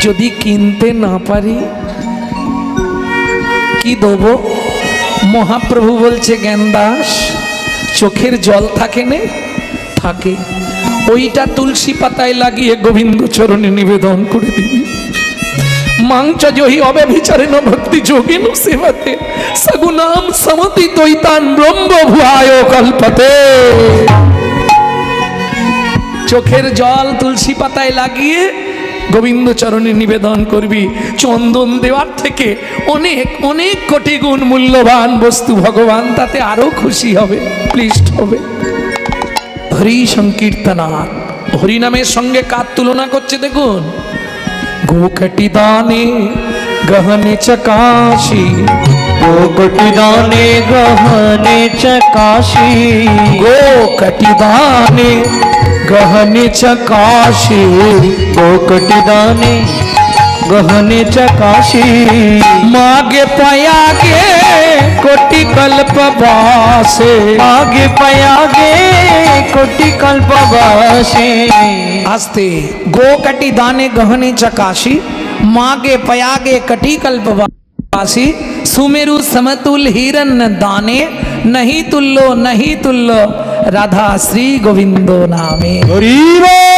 যদি কিনতে না পারি কি দেবো? মহাপ্রভু বলছে জ্ঞানদাস, চোখের জল থাকে না? থাকে, ওইটা তুলসী পাতায় লাগিয়ে গোবিন্দ চরণে নিবেদন করে দিবি। মাংচ জহি অব্যভিচারেণ ভক্তি যোগিন সেবতে সগুণাম সমতি দৈতান ব্রহ্ম ভুয়ায় কল্পতে। চোখের জল তুলসী পাতায় লাগিয়ে গোবিন্দ চরণে নিবেদন করবি। চন্দন দেওয়ার থেকে অনেক অনেক কোটি গুণ মূল্যবান বস্তু ভগবান তাতে আরো খুশি হবে, প্লিষ্ট হবে। হরি সংকীর্তনাথ, হরি নামের সঙ্গে কার তুলনা করছে দেখুন। গোকটি দানে গহনে চকাশি, गोकटी दाने गहने चकाशी, গোকটি দানে গহনে চকাশি, गोकटी दाने गहने चकाशी। मागे पयागे कोटि कल्प वासे, आगे पयागे कोटि कल्प वासे। आस्ते गोकटी दाने गहने चकाशी, मागे पयागे कटी कल्प वासी, सुमेरु समतुल हिरण्य दाने, नहीं तुल्लो नहीं तुल्लो राधा श्री गोविंदो नामे। हरि बोल।